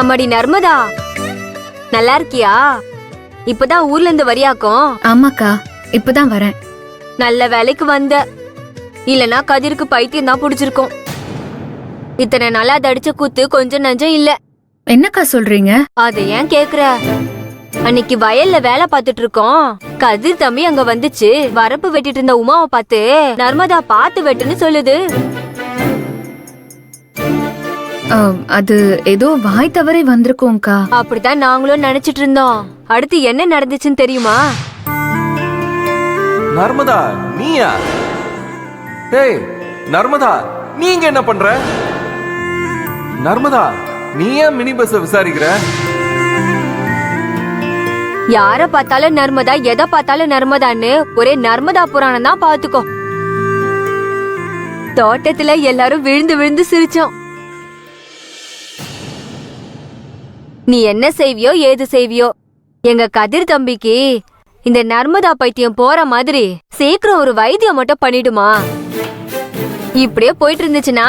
அம்மாடி நர்மதா, நல்லா இருக்கியா? இப்பதான் ஊர்ல இருந்து வரியாக்கும்? ஆமாக்கா, இப்பதான் வரேன். நல்ல வேலைக்கு வந்த, இல்லனா கதிருக்கு பைத்தியம் தான் புடிச்சிருக்கும். இத்தனை நாளா தடிச்ச கூத்து கொஞ்சம் நஞ்சம் இல்ல. என்னக்கா சொல்றீங்க? அத ஏன் கேக்குற? அன்னைக்கு வயல்ல வேலை பார்த்துட்டு இருக்கோம், கதிர் தம்பி அங்க வந்துச்சு. வரப்பு வெட்டிட்டு இருந்த உமாவை பார்த்து நர்மதா பார்த்து வெட்டுன்னு சொல்லுது. அது ஏதோ வாய் தவறி வந்திருக்கோம்க்கா. அப்படித்தான் நாங்களும் நினைச்சிட்டு இருந்தோம். அடுத்து என்ன நடந்துச்சுன்னு தெரியுமா? நர்மதா, நீயா? ஏய் நர்மதா, நீங்க என்ன பண்ற? நர்மதா, நீ ஏன் மினி பஸ் விசாரிக்கிற? யார பார்த்தாலும் நர்மதா, எதை பார்த்தாலும் நர்மதான்னு ஒரே நர்மதா புராணம் தான். பாத்துக்கோ, தோட்டத்துல எல்லாரும் விழுந்து விழுந்து சிரிச்சோம். நீ என்ன செய்வியோ ஏது செய்வியோ, எங்க கதிர் தம்பிக்கு இந்த நர்மதா பைத்தியம் போற மாதிரி சீக்கிரம் ஒரு வைத்தியம் மட்டும் பண்ணிடுமா. இப்படியே போயிட்டு இருந்துச்சுன்னா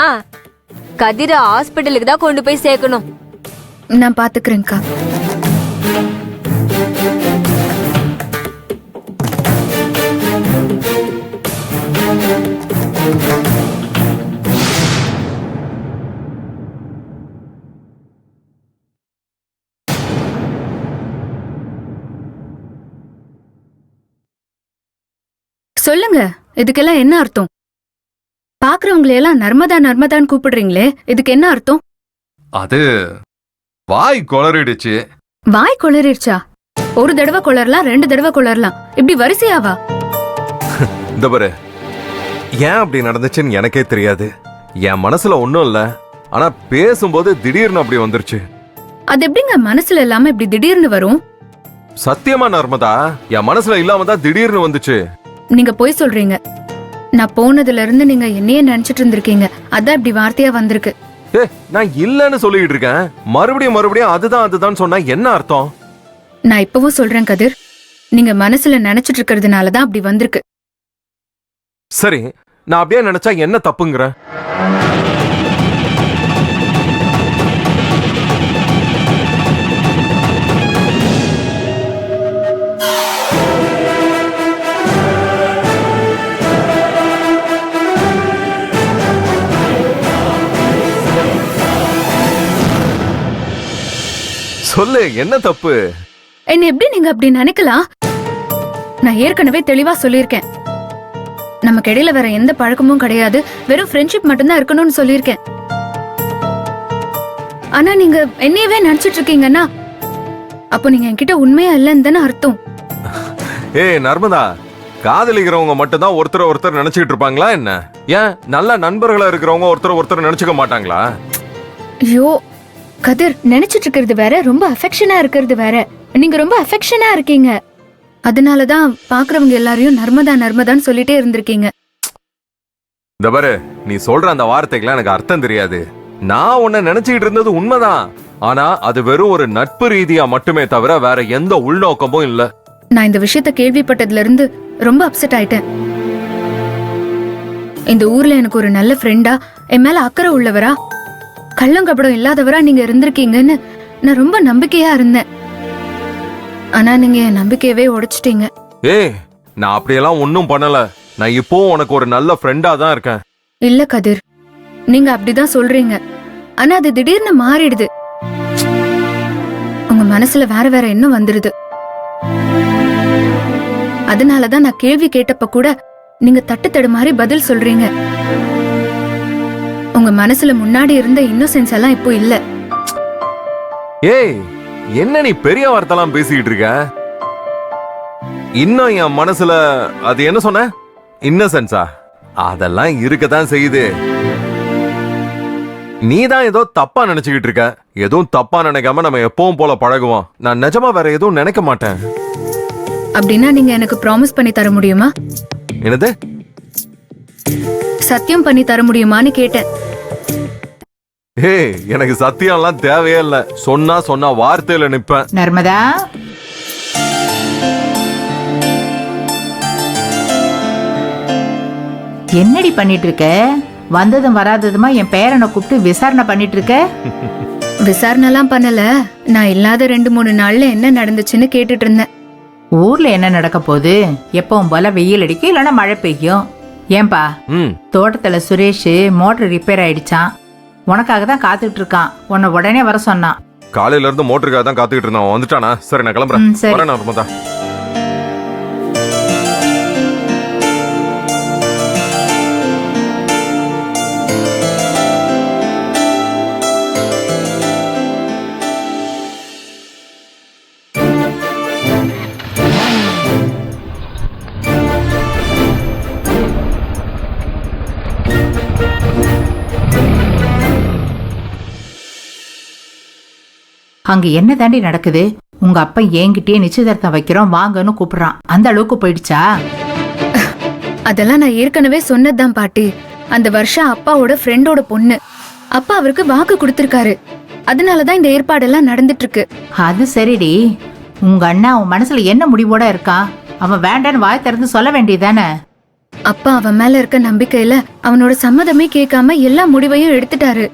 கதிர ஹாஸ்பிட்டலுக்கு தான் கொண்டு போய் சேர்க்கணும். நான் பாத்துக்கிறேன்க்கா. சொல்லுங்க, இதுக்கெல்லாம் என்ன அர்த்தம்? பாக்குறவங்களை எல்லாம் நர்மதா நர்மதான்னு கூப்பிடுறீங்களே, இதுக்கு என்ன அர்த்தம்? அது வாய் கொளறிடுச்சு. வாய் கொளறிடுச்சா? ஒரு தடவை கொளரலாம், 2 தடவை கொளரலாம், இப்படி வரிசையாவா? இந்த பாரு, ஏன் அப்படி நடந்துச்சுன்னு எனக்கே தெரியாது. என் மனசுல ஒண்ணும் இல்ல, ஆனா பேசும்போது திடீர்னு அப்படி வந்துருச்சு. அது எப்படிங்க மனசுல இல்லாம இப்படி திடீர்னு வரும்? சத்தியமா நர்மதா, என் மனசுல இல்லாம தான் திடீர்னு வந்துச்சு. நீங்க போய் சொல்றீங்க. நான் போனதுல இருந்து நீங்க என்னையே நினைச்சிட்டு இருந்திருக்கீங்க, அதான் இப்படி வார்த்தையா வந்திருக்கு. ஏ, நான் இல்லன்னு சொல்லிட்டு இருக்கேன். மறுபடியும் அதுதான் சொன்னா என்ன அர்த்தம்? நான் இப்பவும் சொல்றேன் கதிர், நீங்க மனசுல நினைச்சிட்டு இருக்கிறதுனாலதான் அப்படி வந்திருக்கு. சரி, நான் அப்படியே நினைச்சா என்ன தப்புங்கிற? சொல்லு, என்ன தப்பு? என்ன எப்படி நீங்க அப்படி நினைக்கலாம்? நான் ஏற்கனவே தெளிவா சொல்லியிருக்கேன், நமக்கு இடையில வேற எந்த பழக்கமும் கிடையாது, வெறும் ஃப்ரெண்ட்ஷிப் மட்டும்தான் இருக்கணும்னு சொல்லியிருக்கேன். ஆனா நீங்க என்னையவே நினைச்சிட்டு இருக்கீங்கன்னா அப்போ நீங்க என்கிட்ட உண்மையா இல்லைன்னு தானே அர்த்தம். ஏய் நர்மதா, காதலிக்கிறவங்க மட்டும் தான் ஒருத்தர் நினைச்சுக்கிட்டு இருப்பாங்களா என்ன? ஏன் நல்ல நண்பர்களா இருக்கிறவங்க ஒருத்தர் நினைச்சுக்க மாட்டாங்களா? ஐயோ கதிர், நினைச்சிட்டு இருக்கிறது வேற, ரொம்ப அஃபெக்ஷனா இருக்கிறது வேற. நீங்க ரொம்ப அஃபெக்ஷனா இருக்கீங்க, அதனாலதான் பாக்குறவங்க எல்லாரையும் நர்மதா நர்மதான்னு சொல்லிட்டே இருந்திருக்கீங்க. இந்த பாரு, நீ சொல்ற அந்த வார்த்தைக்கெல்லாம் எனக்கு அர்த்தம் தெரியாது. நான் உன்னை நினைச்சுக்கிட்டு இருந்தது உண்மைதான், ஆனா அது வெறும் ஒரு நட்பு ரீதியா மட்டுமே தவிர வேற எந்த உள்நோக்கமும் இல்ல. நான் இந்த விஷயத்த கேள்விப்பட்டதுல இருந்து ரொம்ப அப்செட் ஆயிட்டேன். இந்த ஊர்ல எனக்கு ஒரு நல்ல ஃப்ரெண்டா, என் மேல அக்கறை உள்ளவரா, கள்ளங்கபடம் இல்லாதவரா நீங்க இருந்திருக்கீங்கன்னு நான் ரொம்ப நம்பிக்கையா இருந்தேன். ஆனா நீங்க என் நம்பிக்கையவே உடைச்சிட்டீங்க. ஏய், நான் அப்படியெல்லாம் ஒன்னும் பண்ணல. நான் இப்போ உனக்கு ஒரு நல்ல ஃப்ரெண்டா தான் இருக்கேன். இல்ல கதிர், நீங்க அப்படிதான் சொல்றீங்க, ஆனா அது திடீர்னு மாறிடுது. உங்க மனசுல வேற வேற என்ன வந்துருது. அதனாலதான் நான் கேள்வி கேட்டப்ப கூட நீங்க தட்டு தடுமாறி பதில் சொல்றீங்க. உங்க மனசுல முன்னாடி இருந்த இன்னோசென்ஸ் எல்லாம் இப்போ இல்ல. ஏய், என்ன நீ பெரிய வார்த்தைலாம் பேசிக்கிட்டு இருக்க? இன்னும் என் மனசுல அது என்ன சொன்ன? இன்னசென்ஸா? அதெல்லாம் இருக்கதான் செய்யுது. நீ தான் ஏதோ தப்பா நினைச்சுக்கிட்டு இருக்க. எதுவும் தப்பா நினைக்காம நம்ம எப்பவும் போல பழகுவோம். நான் நிஜமா வேற எதுவும் நினைக்க மாட்டேன். அப்படின்னா நீங்க எனக்கு ப்ராமிஸ் பண்ணி தர முடியுமா? என்னது? சத்தியம் பண்ணி தர முடியுமான்னு கேட்டேன். ஏய், எனக்கு சத்தியம்லாம் தேவையே இல்ல. சொன்னா வார்த்தையில நிப்பேன். நர்மதா, என்னடி பண்ணிட்டு இருக்க? வந்ததும் வராததுமா என் பேரனை கூப்பிட்டு விசாரணை பண்ணிட்டு இருக்க? விசாரணைலாம் பண்ணல. நான் இல்லாத 2-3 நாள்ல என்ன நடந்துச்சுன்னு கேட்டுட்டு இருந்தேன். ஊர்ல என்ன நடக்க போகுது? எப்பவும் போல வெயில் அடிக்கும், இல்லைன்னா மழை பெய்யும். ஏன்பா, ம் தோட்டத்துல சுரேஷ் மோட்டர் ரிப்பேர் ஆயிடுச்சான். உனக்காக தான் காத்துட்டு இருக்கான். உன்னை உடனே வர சொன்னான். காலையில இருந்து மோட்டருக்காக தான் காத்துக்கிட்டு இருந்தான். வந்துட்டானா? சரி நான் கிளம்புறேன். ம், சரி. வரேன் நர்மதா. அங்க என்ன தாண்டி நடக்குது? உங்க அப்பா என்கிட்டயே நிச்சயதார்த்தம் வைக்கிறோம் வாங்கன்னு கூப்பிடுறான். அந்த அளவுக்கு போயிடுச்சா? அதெல்லாம் நான் ஏற்கனவே சொன்னதுதான் பாட்டி. அந்த வருஷம் அப்பாவோட ஃப்ரெண்டோட பொண்ணு. அப்பா அவருக்கு வாக்கு கொடுத்திருக்காரு. அதனாலதான் இந்த ஏற்பாடெல்லாம் நடந்துட்டு இருக்கு. அது சரிடி. உங்க அண்ணா அவன் மனசுல என்ன முடிவோட இருக்கான்? அவன் வேண்டான்னு வாய் திறந்து சொல்ல வேண்டியதானே? அப்பா அவன் மேல இருக்க நம்பிக்கையில அவனோட சம்மதமே கேட்காம எல்லா முடிவையும் எடுத்துட்டாரு.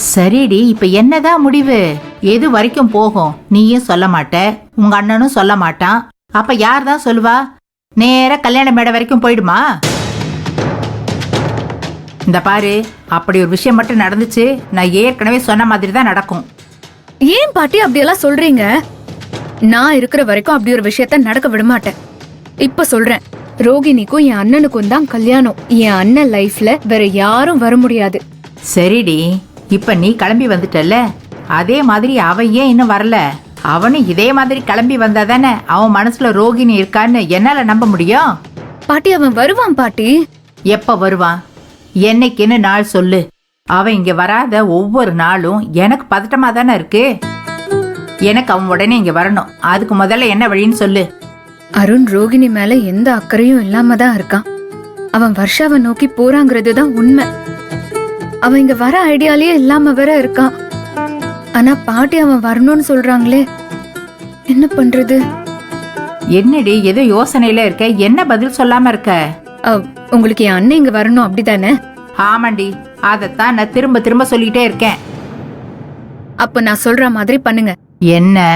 சரிடி, இப்ப என்னதான் முடிவு? எது வரைக்கும் போகும்? நீயும் சொல்ல மாட்ட, உங்க அண்ணனும் சொல்ல மாட்டான். அப்ப யார் தான் சொல்லுவா? நேரா கல்யாண மேடை வரைக்கும் போயிடுமா? இந்த பாரு, அப்படி ஒரு விஷயம் மட்டும் நடந்துச்சு, நான் ஏற்கனவே சொன்ன மாதிரி தான் நடக்கும். ஏன் பாட்டி அப்படியெல்லாம் சொல்றீங்க? நான் இருக்கிற வரைக்கும் அப்படி ஒரு விஷயத்த நடக்க விட மாட்டேன். இப்ப சொல்றேன், ரோகிணிக்கும் என் அண்ணனுக்கும் தான் கல்யாணம். என் அண்ணன் லைஃப்ல வேற யாரும் வர முடியாது. சரிடி, இப்ப நீ கிளம்பி வந்துட்டல்ல, அதே மாதிரி அவன் ஏன் இன்னும் வரல? அவனும் இதே மாதிரி கிளம்பி வந்தாதானே அவன் மனசுல ரோகிணி இருக்கான்னு என்னால நம்ப முடியும். பாட்டி அவன் வருவான் பாட்டி. எப்ப வருவான்? என்னைக்குன்னு நாள் சொல்லு. அவன் இங்க வராத ஒவ்வொரு நாளும் எனக்கு பதட்டமா தானே இருக்கு. எனக்கு அவன் உடனே இங்க வரணும். அதுக்கு முதல்ல என்ன வழின்னு சொல்லு. அருண் ரோகிணி மேல எந்த அக்கறையும் இல்லாம தான் இருக்கான். அவன் வர்ஷாவை நோக்கி போறாங்கிறது தான் உண்மை. அவன் இங்க வர ஐடியாலேயே இல்லாம வேற இருக்கான். ஆனா பாட்டி அவன் வரணும்னு சொல்றாங்களே, என்ன பண்றது? என்னடி ஏதோ யோசனையில இருக்க? என்ன பதில் சொல்லாம இருக்க? உங்களுக்கு என் அண்ணன் இங்க வரணும் அப்படிதானே? ஆமாண்டி, அதத்தான் நான் திரும்ப திரும்ப சொல்லிட்டே இருக்கேன். அப்ப நான் சொல்ற மாதிரி பண்ணுங்க. என்ன?